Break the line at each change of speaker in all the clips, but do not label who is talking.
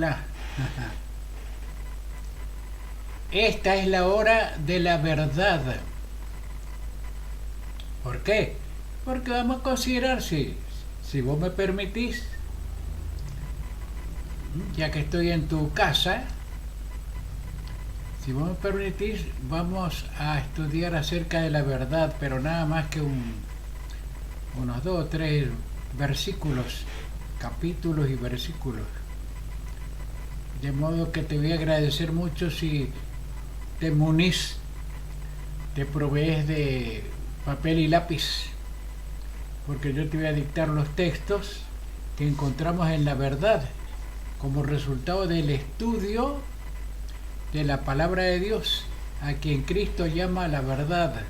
hola. Esta es la hora de la verdad. ¿Por qué? Porque vamos a considerar, si vos me permitís, ya que estoy en tu casa, si vos me permitís, vamos a estudiar acerca de la verdad, pero nada más que unos 2 o 3 versículos, capítulos y versículos. De modo que te voy a agradecer mucho si te munís, te provees de papel y lápiz, porque yo te voy a dictar los textos que encontramos en la verdad como resultado del estudio de la palabra de Dios, a quien Cristo llama la verdad.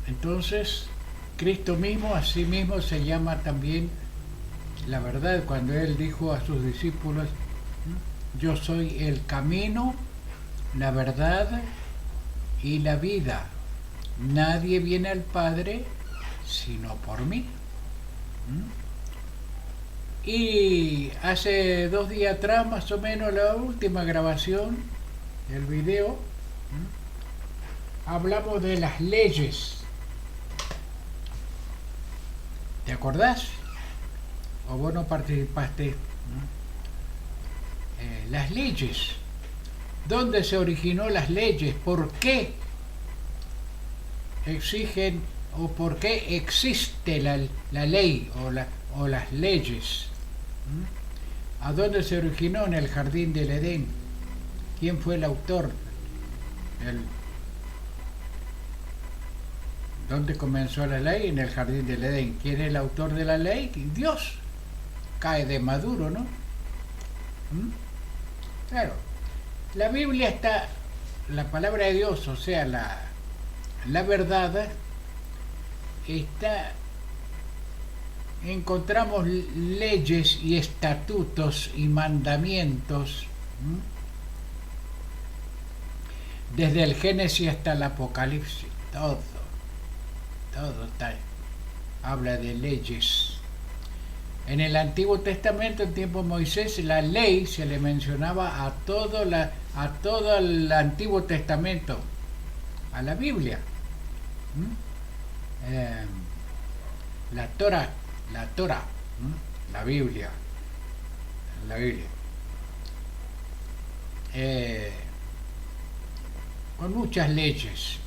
Entonces, Cristo mismo, a sí mismo, se llama también la verdad, cuando Él dijo a sus discípulos: yo soy el camino, la verdad y la vida. Nadie viene al Padre sino por mí. Y hace 2 días atrás, más o menos, la última grabación, el video, hablamos de las leyes. ¿Te acordás? ¿O vos no participaste? Las leyes. ¿Dónde se originó las leyes? ¿Por qué exigen o por qué existe la ley o las leyes? ¿A dónde se originó? En el jardín del Edén. ¿Quién fue el autor? ¿Dónde comenzó la ley? En el jardín del Edén. ¿Quién es el autor de la ley? Dios. Cae de maduro, ¿no? Claro. La Biblia está, la palabra de Dios, o sea, la verdad, está, encontramos leyes y estatutos y mandamientos, desde el Génesis hasta el Apocalipsis, todo está, habla de leyes. En el Antiguo Testamento, en tiempo de Moisés, la ley se le mencionaba a todo el Antiguo Testamento, a la Biblia. La Torah, la Biblia, con muchas leyes.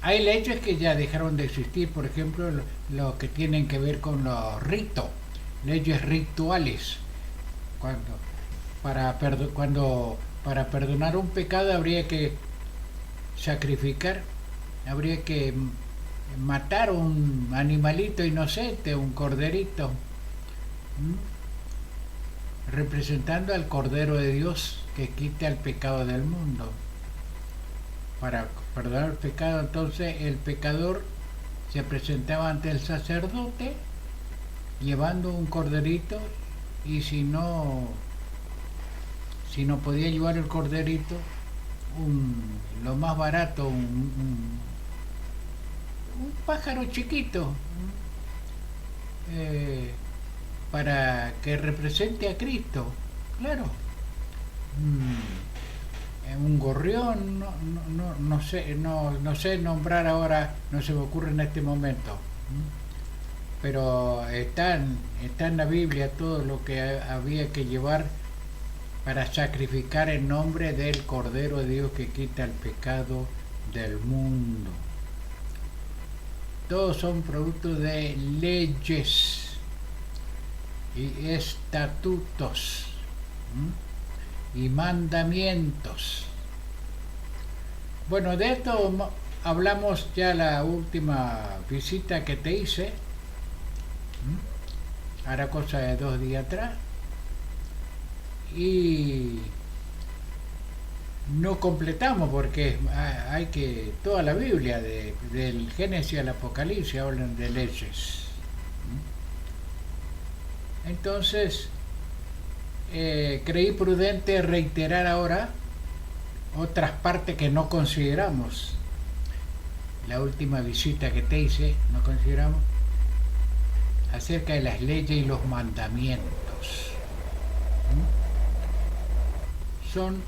Hay leyes que ya dejaron de existir, por ejemplo, lo que tienen que ver con los ritos, leyes rituales. Para perdonar un pecado habría que sacrificar, habría que matar un animalito inocente, un corderito, representando al Cordero de Dios que quita el pecado del mundo. Para perdonar el pecado, entonces el pecador se presentaba ante el sacerdote llevando un corderito, y si no podía llevar el corderito, lo más barato, un pájaro chiquito, para que represente a Cristo, claro. Un gorrión, no sé nombrar ahora, no se me ocurre en este momento, pero está en la Biblia todo lo que había que llevar para sacrificar en nombre del Cordero de Dios que quita el pecado del mundo. Todos son productos de leyes y estatutos y mandamientos. Bueno, de esto hablamos ya la última visita que te hice, hará cosa de 2 días atrás, y no completamos porque hay que, toda la Biblia, del Génesis al Apocalipsis, hablan de leyes. Entonces, creí prudente reiterar ahora otras partes que no consideramos. La última visita que te hice, no consideramos. acerca de las leyes y los mandamientos. Son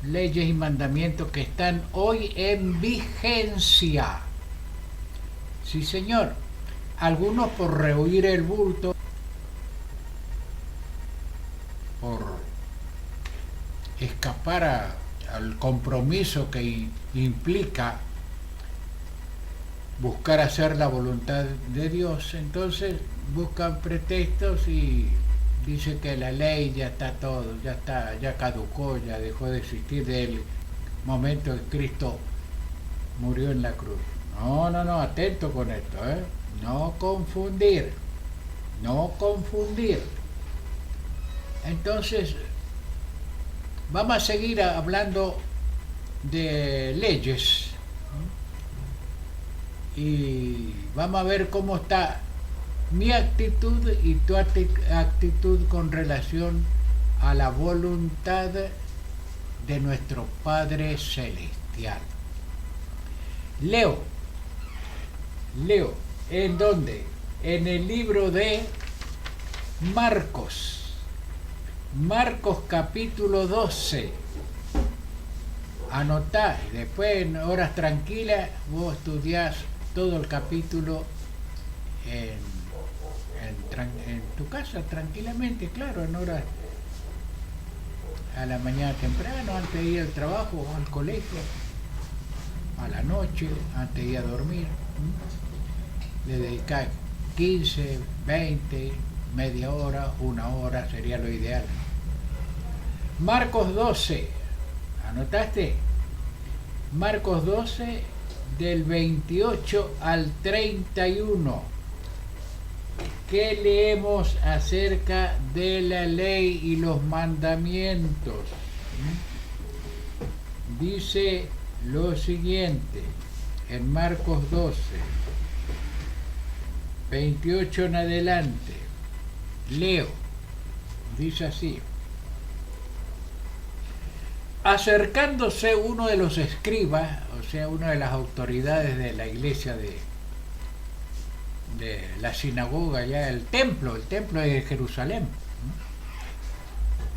leyes y mandamientos que están hoy en vigencia. Sí, señor. Algunos por rehuir el bulto, por escapar al compromiso que implica buscar hacer la voluntad de Dios, entonces buscan pretextos y dicen que la ley ya está todo, ya caducó, ya dejó de existir desde el momento que Cristo murió en la cruz. No, atento con esto, no confundir. Entonces, vamos a seguir hablando de leyes y vamos a ver cómo está mi actitud y tu actitud con relación a la voluntad de nuestro Padre Celestial. Leo, ¿en dónde? En el libro de Marcos capítulo 12. Anotá, después en horas tranquilas vos estudiás todo el capítulo en tu casa tranquilamente, claro, en horas a la mañana temprano, antes de ir al trabajo o al colegio, a la noche, antes de ir a dormir. Le dedicás 15, 20, media hora, una hora sería lo ideal. Marcos 12, ¿anotaste? Marcos 12 del 28 al 31. ¿Qué leemos acerca de la ley y los mandamientos? Dice lo siguiente en Marcos 12, 28 en adelante. Leo, dice así: acercándose uno de los escribas, o sea, una de las autoridades de la iglesia de la sinagoga, ya el templo de Jerusalén,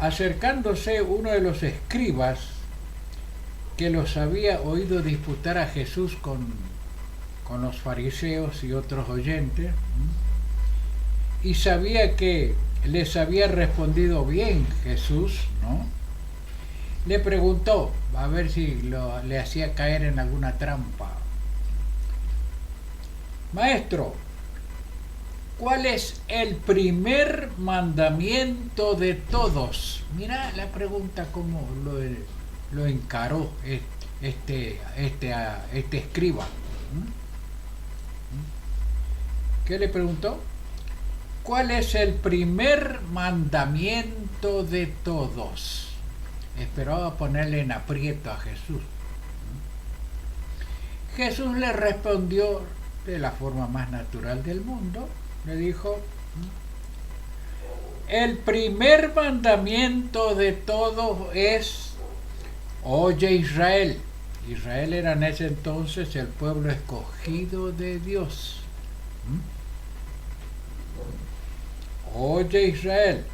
acercándose uno de los escribas que los había oído disputar a Jesús con los fariseos y otros oyentes, y sabía que les había respondido bien Jesús, ¿no? Le preguntó, a ver si le hacía caer en alguna trampa: Maestro, ¿cuál es el primer mandamiento de todos? Mira la pregunta, cómo lo encaró este escriba. ¿Qué le preguntó? ¿Cuál es el primer mandamiento de todos? Esperaba ponerle en aprieto a Jesús. Jesús le respondió de la forma más natural del mundo. Le dijo: el primer mandamiento de todos es: oye Israel. Israel era en ese entonces el pueblo escogido de Dios. Oye Israel,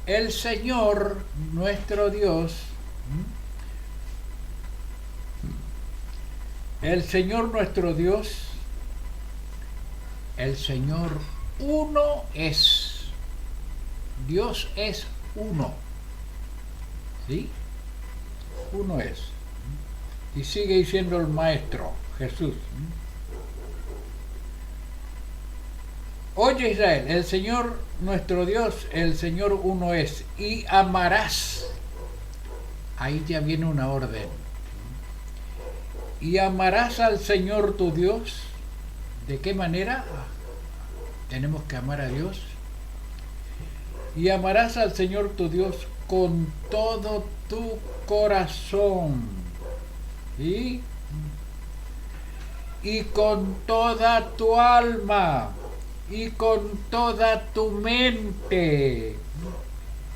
el Señor nuestro Dios, el Señor uno es. Dios es uno. ¿Sí? Uno es. Y sigue diciendo el Maestro, Jesús: oye Israel, el Señor nuestro Dios, el Señor uno es, y amarás. Ahí ya viene una orden. Y amarás al Señor tu Dios. ¿De qué manera tenemos que amar a Dios? Y amarás al Señor tu Dios con todo tu corazón, ¿sí? Y con toda tu alma, y con toda tu mente,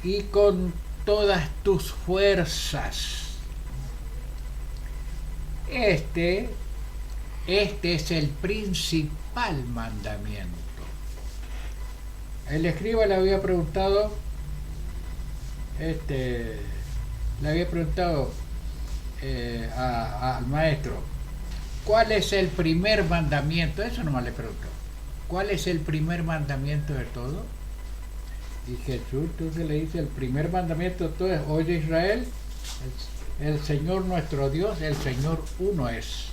y con todas tus fuerzas. Este es el principal mandamiento. El escriba le había preguntado, este, le había preguntado al maestro, ¿cuál es el primer mandamiento? Eso nomás le preguntó. ¿Cuál es el primer mandamiento de todo? Y Jesús entonces le dice, el primer mandamiento de todo es, oye Israel, el Señor nuestro Dios, el Señor uno es.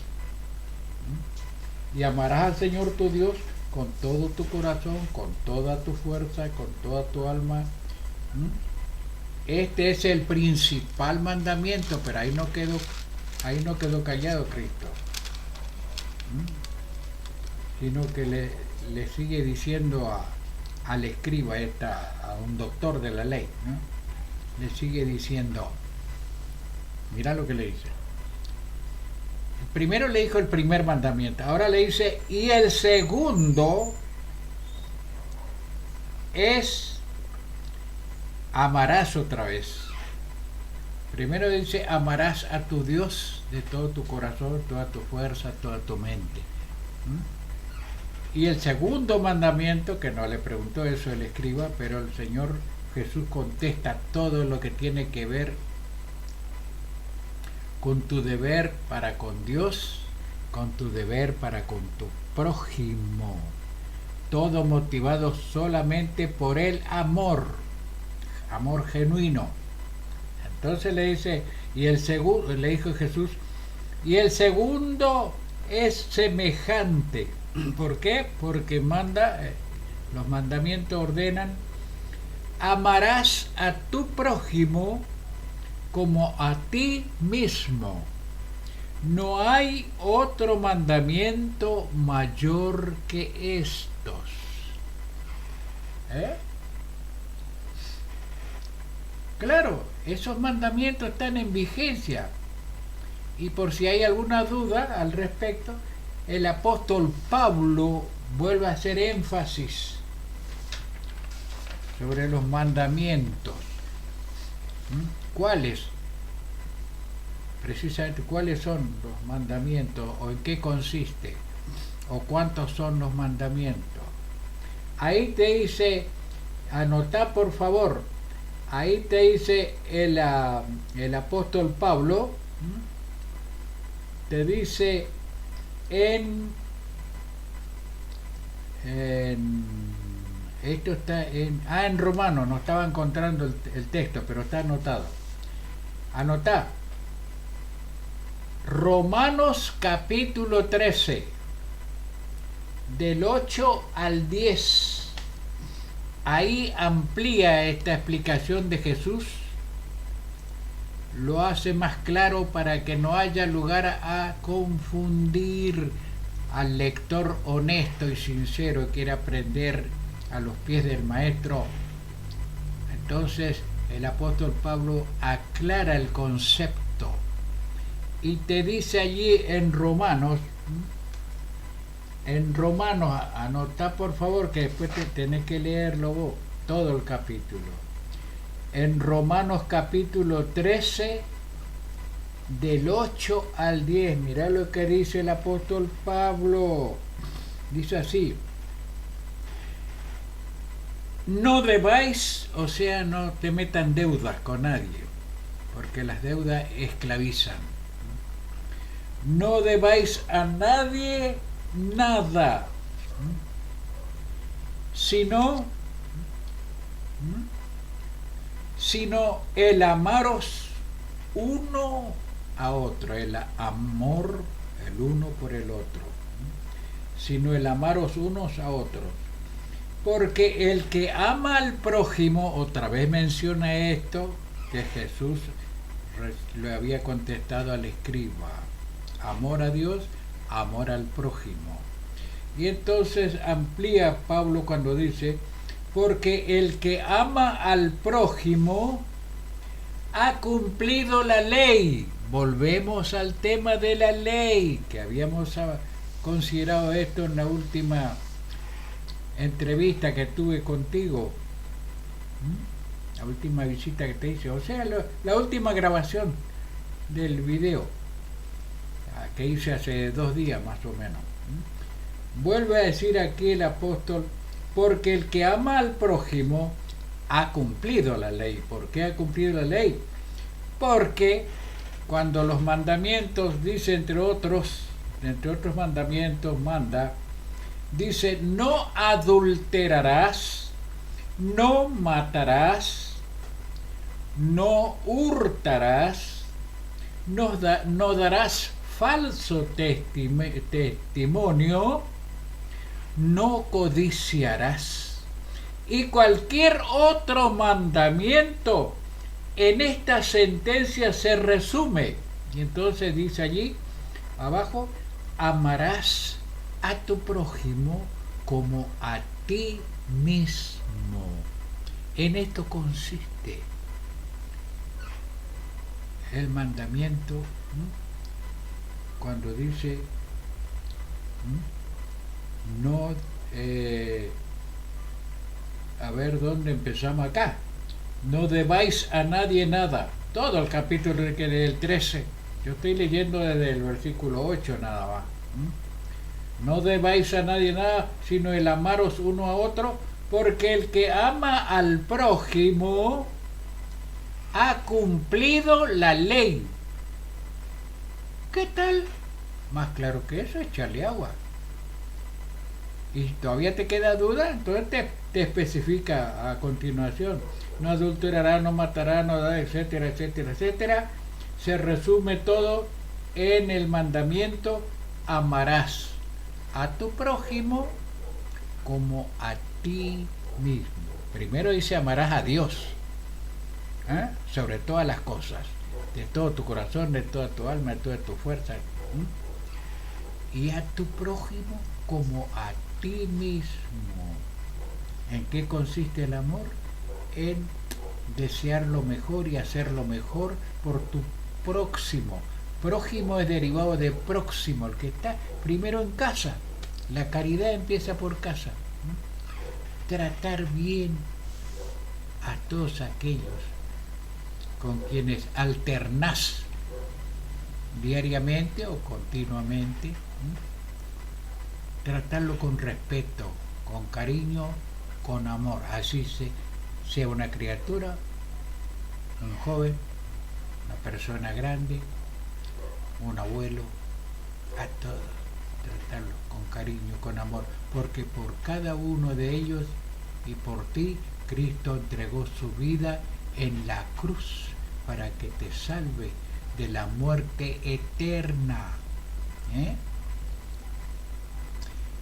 Y amarás al Señor tu Dios con todo tu corazón, con toda tu fuerza, con toda tu alma. Este es el principal mandamiento, pero ahí no quedó callado Cristo, sino que le sigue diciendo al escriba, a un doctor de la ley, ¿no? Le sigue diciendo, mira lo que le dice. Primero le dijo el primer mandamiento, ahora le dice, y el segundo es, amarás otra vez. Primero dice, amarás a tu Dios de todo tu corazón, toda tu fuerza, toda tu mente. Y el segundo mandamiento, que no le preguntó eso el escriba, pero el Señor Jesús contesta todo lo que tiene que ver con tu deber para con Dios, con tu deber para con tu prójimo. Todo motivado solamente por el amor genuino. Entonces le dice, y el segundo, le dijo Jesús, y el segundo es semejante. ¿Por qué? Porque los mandamientos ordenan, amarás a tu prójimo como a ti mismo. No hay otro mandamiento mayor que estos. Claro, esos mandamientos están en vigencia. Y por si hay alguna duda al respecto, el apóstol Pablo vuelve a hacer énfasis sobre los mandamientos. ¿Cuáles? Precisamente, ¿cuáles son los mandamientos? ¿O en qué consiste? ¿O cuántos son los mandamientos? Ahí te dice, anotá por favor, ahí te dice el apóstol Pablo, te dice esto está en Romanos, no estaba encontrando el texto, pero está anotado. Anotá. Romanos capítulo 13, del 8 al 10. Ahí amplía esta explicación de Jesús, lo hace más claro para que no haya lugar a confundir al lector honesto y sincero que quiere aprender a los pies del maestro. Entonces el apóstol Pablo aclara el concepto y te dice allí en Romanos, anota por favor que después tenés que leerlo vos, todo el capítulo. En Romanos capítulo 13, del 8 al 10, mirá lo que dice el apóstol Pablo. Dice así: no debáis, o sea, no te metan deudas con nadie, porque las deudas esclavizan. No debáis a nadie nada, sino el amaros uno a otro, el amor el uno por el otro, sino el amaros unos a otros. Porque el que ama al prójimo, otra vez menciona esto que Jesús le había contestado al escriba: amor a Dios, amor al prójimo. Y entonces amplía Pablo cuando dice: porque el que ama al prójimo ha cumplido la ley. Volvemos al tema de la ley, que habíamos considerado esto en la última entrevista que tuve contigo, la última visita que te hice, o sea, la última grabación del video que hice hace 2 días más o menos. Vuelve a decir aquí el apóstol: porque el que ama al prójimo ha cumplido la ley. ¿Por qué ha cumplido la ley? Porque cuando los mandamientos, dice entre otros mandamientos, dice: no adulterarás, no matarás, no hurtarás, no darás falso testimonio, no codiciarás. Y cualquier otro mandamiento en esta sentencia se resume. Y entonces dice allí abajo: amarás a tu prójimo como a ti mismo. En esto consiste el mandamiento, cuando dice no, a ver dónde empezamos acá: no debáis a nadie nada. Todo el capítulo del 13. Yo estoy leyendo desde el versículo 8 nada más. No debáis a nadie nada, sino el amaros uno a otro, porque el que ama al prójimo ha cumplido la ley. ¿Qué tal? Más claro que eso, échale agua. ¿Y todavía te queda duda? Entonces te especifica a continuación: no adulterará, no matará, no dará, etcétera, etcétera, etcétera. Se resume todo en el mandamiento: amarás a tu prójimo como a ti mismo. Primero dice: amarás a Dios, sobre todas las cosas, de todo tu corazón, de toda tu alma, de toda tu fuerza, y a tu prójimo como a ti mismo. ¿En qué consiste el amor? En desear lo mejor y hacer lo mejor por tu próximo. Prójimo es derivado de próximo, el que está primero en casa. La caridad empieza por casa. Tratar bien a todos aquellos con quienes alternás diariamente o continuamente. Tratarlo con respeto, con cariño, con amor. Así sea una criatura, un joven, una persona grande, un abuelo, a todos tratarlos con cariño, con amor, porque por cada uno de ellos y por ti Cristo entregó su vida en la cruz para que te salve de la muerte eterna.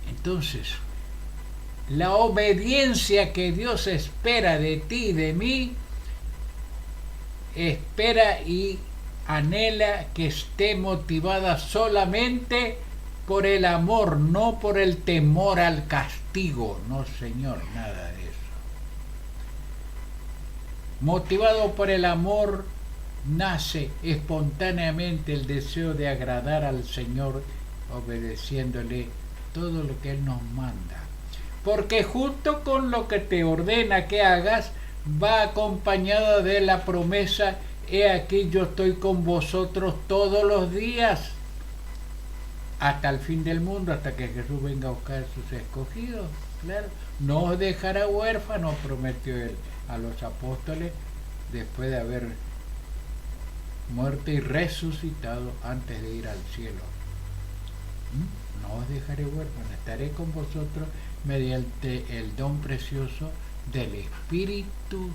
Entonces, la obediencia que Dios espera de ti y de mí, espera y anhela que esté motivada solamente por el amor, no por el temor al castigo. No, Señor, nada de eso. Motivado por el amor, nace espontáneamente el deseo de agradar al Señor, obedeciéndole todo lo que Él nos manda. Porque junto con lo que te ordena que hagas, va acompañado de la promesa: he aquí yo estoy con vosotros todos los días, hasta el fin del mundo, hasta que Jesús venga a buscar a sus escogidos. Claro, no os dejará huérfanos, prometió Él a los apóstoles después de haber muerto y resucitado antes de ir al cielo. No os dejaré huérfanos, estaré con vosotros mediante el don precioso del Espíritu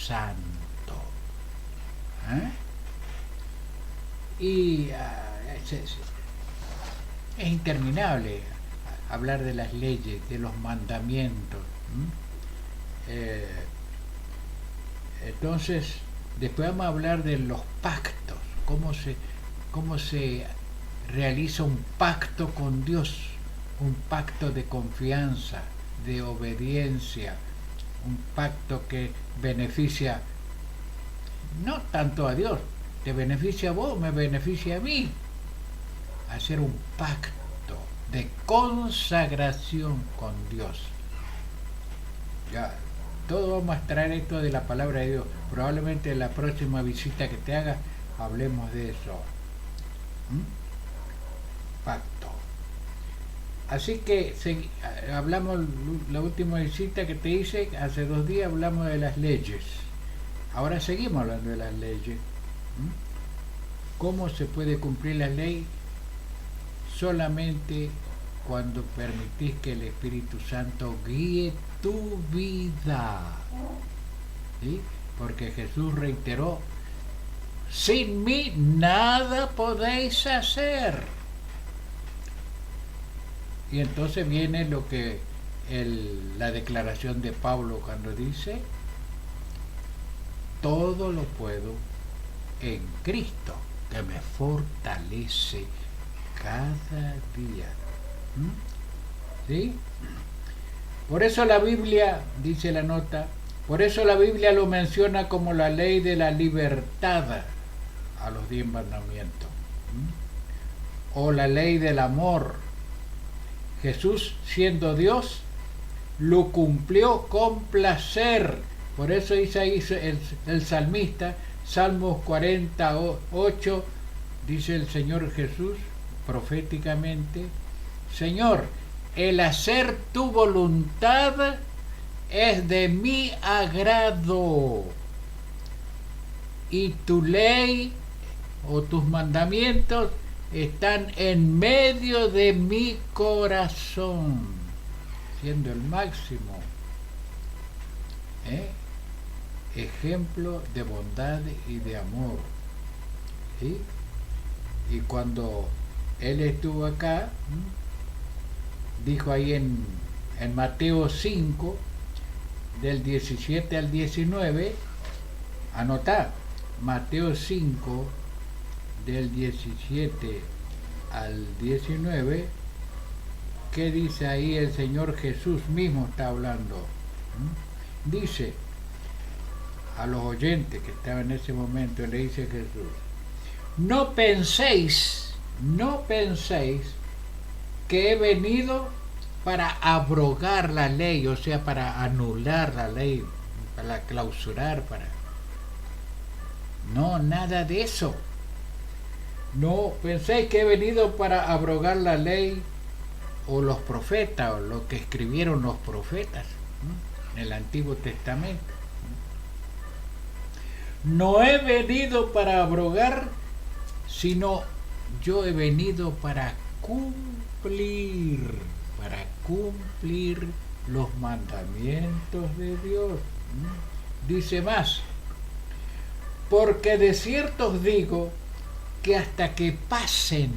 Santo. Y es interminable hablar de las leyes, de los mandamientos. Entonces, después vamos a hablar de los pactos, cómo se realiza un pacto con Dios, un pacto de confianza, de obediencia, un pacto que beneficia no tanto a Dios, te beneficia a vos, me beneficia a mí. Hacer un pacto de consagración con Dios. Ya, todo vamos a traer esto de la palabra de Dios. Probablemente en la próxima visita que te haga hablemos de eso. Pacto. Así que hablamos, la última visita que te hice, hace 2 días hablamos de las leyes. Ahora seguimos hablando de las leyes. ¿Cómo se puede cumplir la ley? Solamente cuando permitís que el Espíritu Santo guíe tu vida. ¿Sí? Porque Jesús reiteró, sin mí nada podéis hacer. Y entonces viene lo que la declaración de Pablo cuando dice, todo lo puedo en Cristo, que me fortalece cada día. ¿Sí? Por eso la Biblia, dice la nota, por eso la Biblia lo menciona como la ley de la libertad a los 10 mandamientos. O la ley del amor. Jesús, siendo Dios, lo cumplió con placer. Por eso dice ahí el salmista, Salmos 48, dice el Señor Jesús proféticamente, Señor, el hacer tu voluntad es de mi agrado, y tu ley o tus mandamientos están en medio de mi corazón, siendo el máximo ejemplo de bondad y de amor. ¿Sí? Y cuando él estuvo acá, dijo ahí en Mateo 5, del 17 al 19, anotá, Mateo 5, del 17 al 19, ¿qué dice ahí? El Señor Jesús mismo está hablando. Dice a los oyentes que estaban en ese momento, le dice Jesús, no penséis que he venido para abrogar la ley, o sea, para anular la ley, para clausurar, no, nada de eso. No penséis que he venido para abrogar la ley o los profetas, o lo que escribieron los profetas, ¿no?, en el Antiguo Testamento. No he venido para abrogar, sino yo he venido para cumplir los mandamientos de Dios. Dice más, porque de cierto os digo que hasta que pasen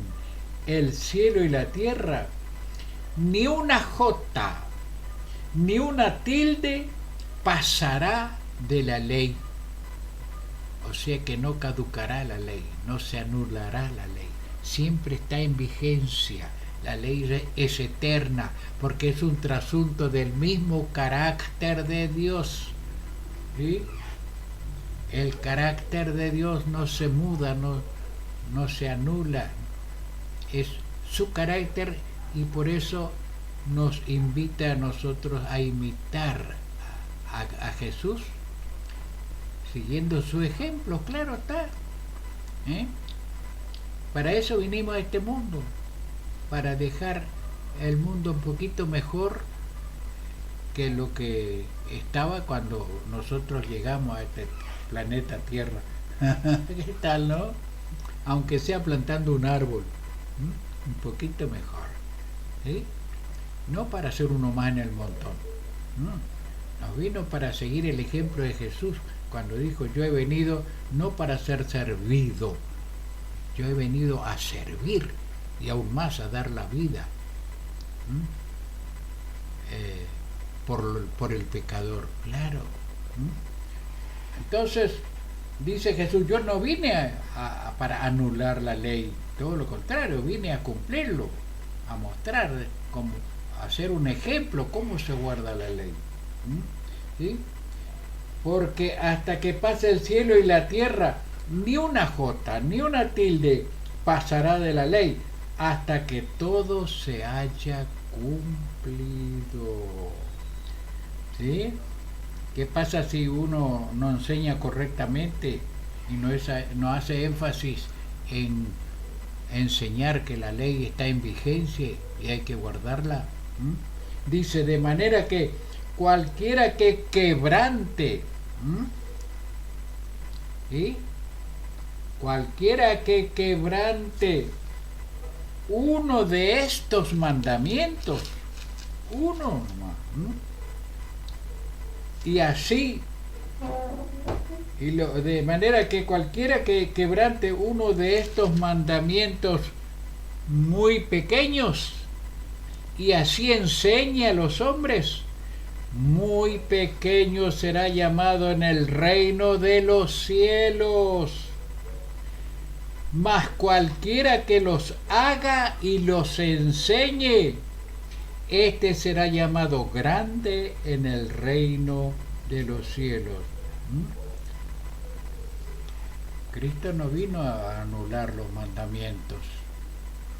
el cielo y la tierra, ni una jota, ni una tilde pasará de la ley. O sea que no caducará la ley, no se anulará la ley, siempre está en vigencia. La ley es eterna porque es un trasunto del mismo carácter de Dios. ¿Sí? El carácter de Dios no se muda, no se anula, es su carácter, y por eso nos invita a nosotros a imitar a Jesús, siguiendo su ejemplo, claro está. Para eso vinimos a este mundo, para dejar el mundo un poquito mejor que lo que estaba cuando nosotros llegamos a este planeta Tierra. ¿Qué tal, no? Aunque sea plantando un árbol, un poquito mejor, ¿sí? No para ser uno más en el montón. Nos vino para seguir el ejemplo de Jesús cuando dijo, yo he venido no para ser servido, yo he venido a servir y aún más a dar la vida por el pecador, claro. Entonces dice Jesús, yo no vine para anular la ley, todo lo contrario, vine a cumplirlo, a mostrar, a hacer un ejemplo cómo se guarda la ley. ¿Sí? Porque hasta que pase el cielo y la tierra, ni una jota, ni una tilde pasará de la ley, hasta que todo se haya cumplido. ¿Sí? ¿Qué pasa si uno no enseña correctamente y no hace énfasis en enseñar que la ley está en vigencia y hay que guardarla. Dice, de manera que cualquiera que quebrante, ¿sí? Cualquiera que quebrante uno de estos mandamientos, uno nomás, y así, de manera que cualquiera que quebrante uno de estos mandamientos muy pequeños y así enseñe a los hombres, muy pequeño será llamado en el reino de los cielos. Mas cualquiera que los haga y los enseñe, este será llamado grande en el reino de los cielos. Cristo no vino a anular los mandamientos,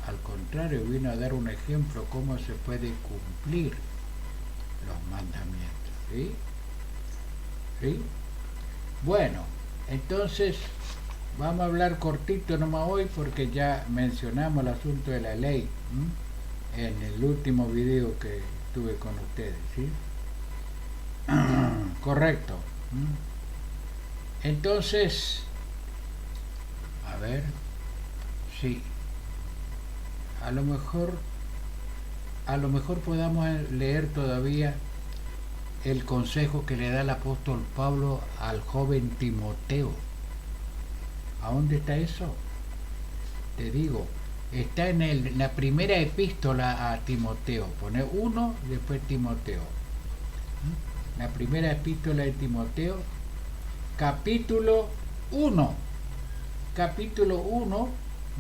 al contrario, vino a dar un ejemplo cómo se puede cumplir los mandamientos. ¿Sí? ¿Sí? Bueno, entonces vamos a hablar cortito nomás hoy porque ya mencionamos el asunto de la ley en el último video que tuve con ustedes, ¿sí? Correcto. Entonces, a ver, sí, a lo mejor podamos leer todavía el consejo que le da el apóstol Pablo al joven Timoteo. ¿A dónde está eso? Te digo, está en la primera epístola a Timoteo. Pone 1, después Timoteo. La primera epístola de Timoteo, capítulo 1. Capítulo 1,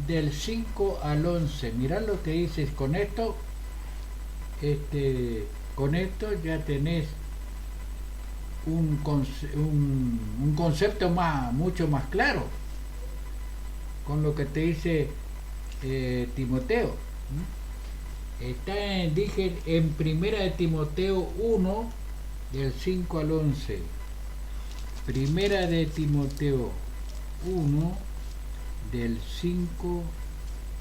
del 5 al 11. Mirá lo que dices. Con esto ya tenés un concepto mucho más claro con lo que te dice Timoteo. Está dije en primera de Timoteo 1 del 5 al 11. Primera de Timoteo 1 del 5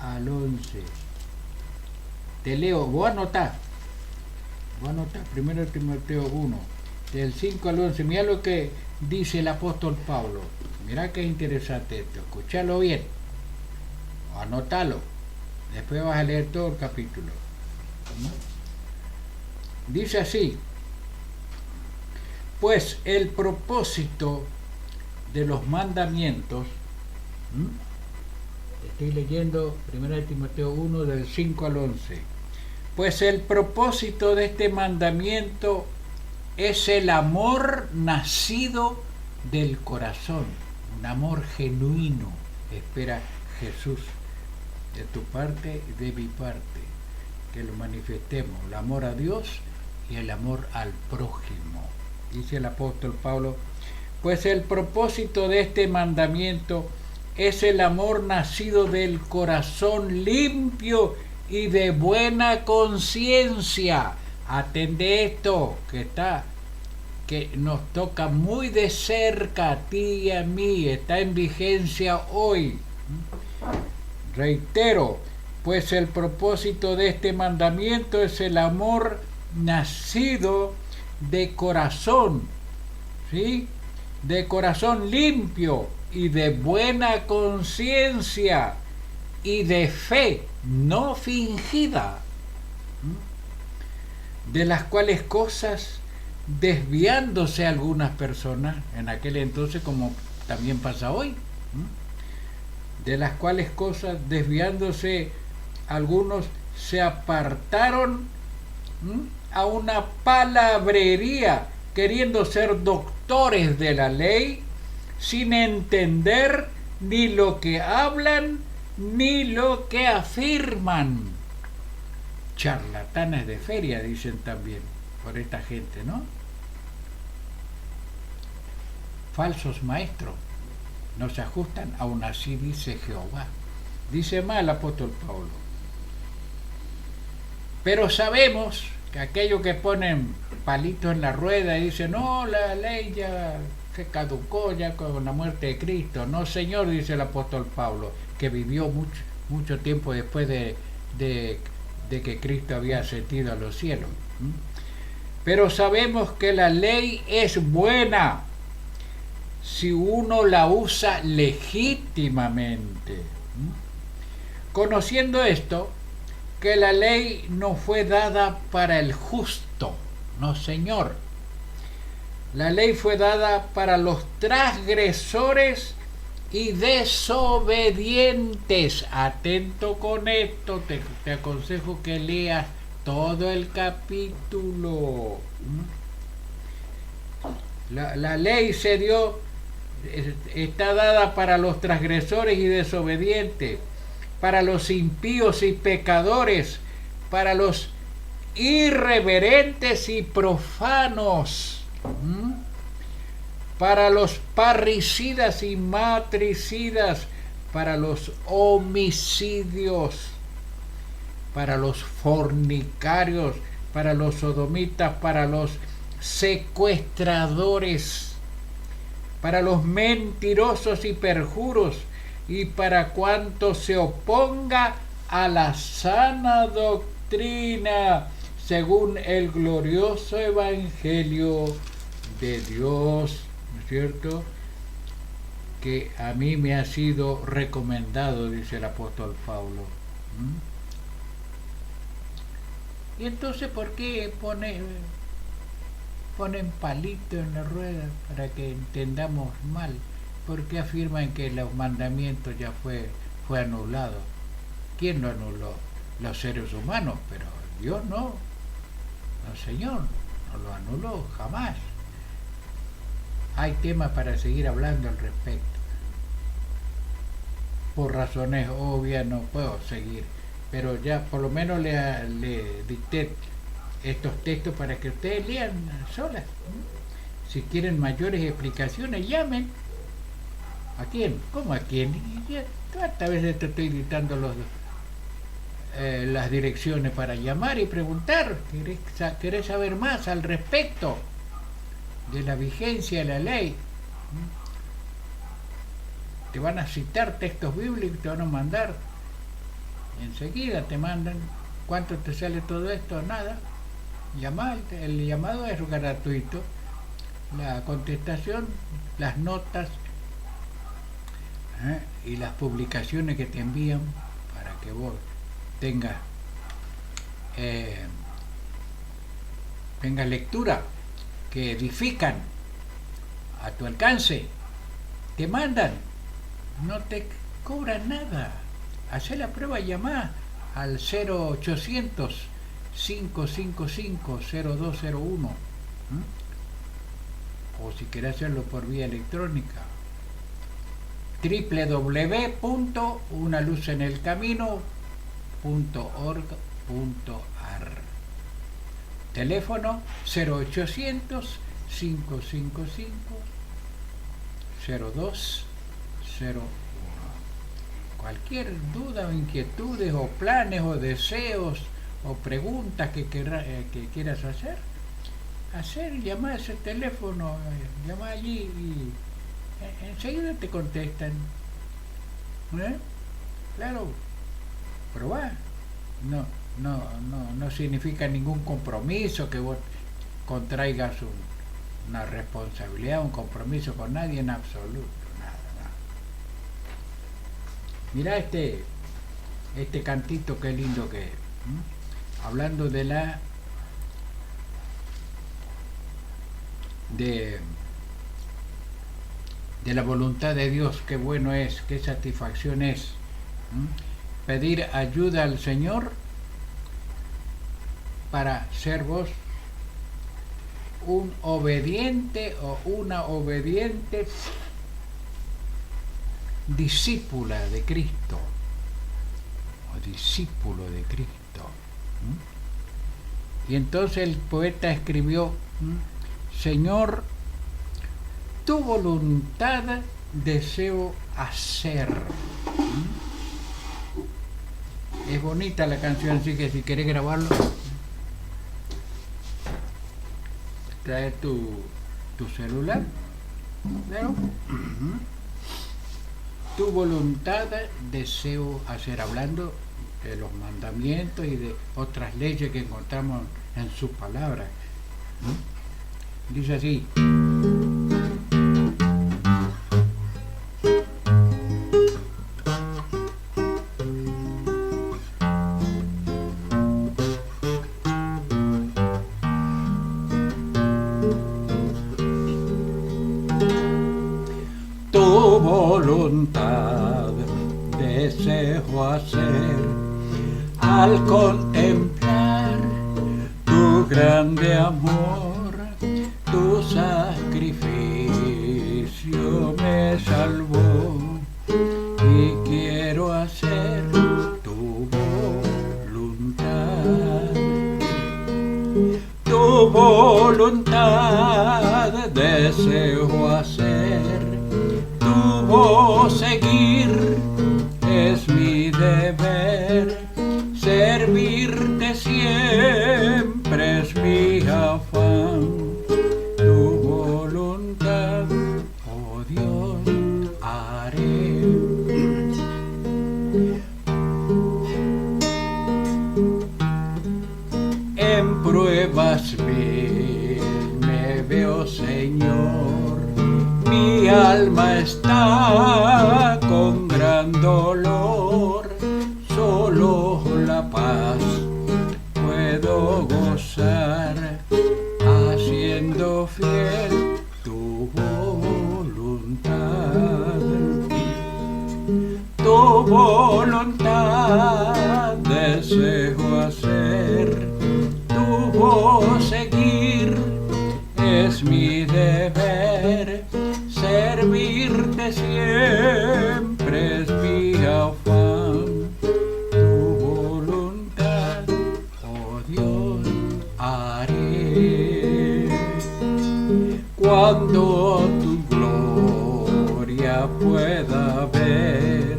al 11. Te leo, voy a anotar primera de Timoteo 1 del 5 al 11. Mira lo que dice el apóstol Pablo. Mira qué interesante esto, escúchalo bien, anótalo, después vas a leer todo el capítulo. Dice así: pues el propósito de los mandamientos, estoy leyendo 1 Timoteo 1 del 5 al 11, pues el propósito de este mandamiento es el amor nacido del corazón, un amor genuino, espera Jesús, de tu parte y de mi parte, que lo manifestemos, el amor a Dios y el amor al prójimo. Dice el apóstol Pablo, pues el propósito de este mandamiento es el amor nacido del corazón limpio y de buena conciencia. Atende esto, que nos toca muy de cerca a ti y a mí, está en vigencia hoy. Reitero, pues el propósito de este mandamiento es el amor nacido de corazón, ¿sí? De corazón limpio y de buena conciencia y de fe no fingida, de las cuales cosas desviándose algunas personas en aquel entonces, como también pasa hoy, de las cuales cosas desviándose algunos se apartaron a una palabrería, queriendo ser doctores de la ley, sin entender ni lo que hablan ni lo que afirman. Charlatanes de feria, dicen también por esta gente, ¿no? Falsos maestros, no se ajustan, aún así dice Jehová. Dice más el apóstol Pablo. Pero sabemos que aquellos que ponen palitos en la rueda y dicen, no, la ley ya se caducó ya con la muerte de Cristo. No, Señor, dice el apóstol Pablo, que vivió mucho tiempo después de que Cristo había ascendido a los cielos. Pero sabemos que la ley es buena si uno la usa legítimamente. Conociendo esto, que la ley no fue dada para el justo, no señor. La ley fue dada para los transgresores y desobedientes. Atento con esto, te aconsejo que leas todo el capítulo. La ley está dada para los transgresores y desobedientes, para los impíos y pecadores, para los irreverentes y profanos, para los parricidas y matricidas, para los homicidios, para los fornicarios, para los sodomitas, para los secuestradores, para los mentirosos y perjuros, y para cuanto se oponga a la sana doctrina, según el glorioso evangelio de Dios, ¿no es cierto?, que a mí me ha sido recomendado, dice el apóstol Pablo. Y entonces, ¿por qué ponen palito en la rueda para que entendamos mal? ¿Por qué afirman que los mandamientos ya fue anulado? ¿Quién lo anuló? Los seres humanos, pero Dios no. No, Señor, no lo anuló jamás. Hay temas para seguir hablando al respecto. Por razones obvias no puedo seguir, pero ya por lo menos le dicté estos textos para que ustedes lean solas. Si quieren mayores explicaciones, llamen. ¿A quién? ¿Cómo a quién? ¿Cuántas veces te estoy dictando las direcciones para llamar y preguntar? ¿Querés saber más al respecto de la vigencia de la ley? Te van a citar textos bíblicos, te van a mandar. Enseguida te mandan. ¿Cuánto te sale todo esto? Nada. Llamar, el llamado es gratuito. La contestación, las notas y las publicaciones que te envían para que vos tengas lectura, que edifican a tu alcance, te mandan, no te cobran nada. Hacé la prueba, llamá al 0800 555 0201, o si querés hacerlo por vía electrónica, www.unaluzenelcamino.org.ar. Teléfono 0800 555 0201. Cualquier duda o inquietudes o planes o deseos o preguntas que quieras hacer, llama a ese teléfono, llama allí y enseguida te contestan. Claro, probá. No significa ningún compromiso que vos contraigas una responsabilidad, un compromiso con nadie en absoluto, nada. Mirá este cantito, qué lindo que es. Hablando de la voluntad de Dios, qué bueno es, qué satisfacción es pedir ayuda al Señor para ser vos un obediente o una obediente discípula de Cristo o discípulo de Cristo. Y entonces el poeta escribió: Señor, tu voluntad deseo hacer. Es bonita la canción, así que si querés grabarlo, trae tu celular. Claro. tu voluntad deseo hacer, hablando de los mandamientos y de otras leyes que encontramos en su palabra. Dice así: tu voluntad deseo hacer al contemplar tu grande amor, tu sacrificio me salvó y quiero hacer tu voluntad. Tu voluntad deseo hacer, tu voz seguir es mi deber, servirte siempre es mi afán. Tu voluntad, oh Dios, haré. En pruebas mil me veo, Señor, mi alma está con gran dolor, solo la paz puedo gozar, haciendo fiel tu voluntad. Tu voluntad deseo hacer, tu voz seguir es mi deber, servirte siempre es mi afán. Tu voluntad, oh Dios, haré. Cuando tu gloria pueda ver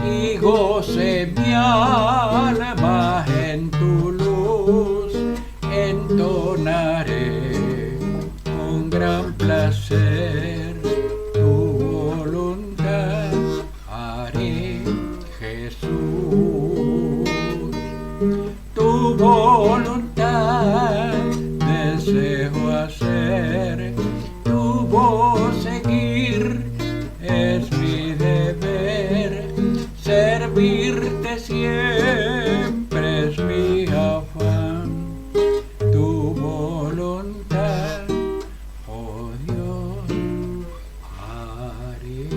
y goce mi alma en tu luz, entonaré con gran placer tu voluntad, haré, Jesús. Tu voluntad deseo hacer, tu voz seguir es mi deber, servirte siempre es mi afán. Tu voluntad, oh Dios, haré.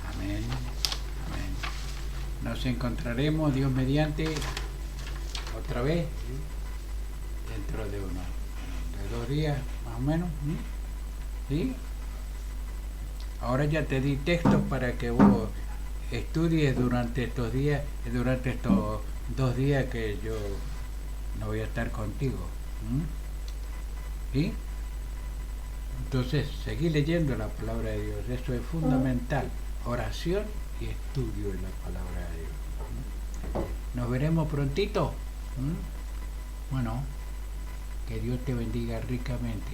Amén, amén. Nos encontraremos, Dios mediante, otra vez, dentro de 2 días, más o menos. ¿Sí? Ahora ya te di textos para que vos estudies durante estos días, durante estos 2 días que yo no voy a estar contigo. ¿Sí? Entonces, seguí leyendo la palabra de Dios. Eso es fundamental. Oración y estudio de la palabra de Dios. Nos veremos prontito. Bueno, que Dios te bendiga ricamente.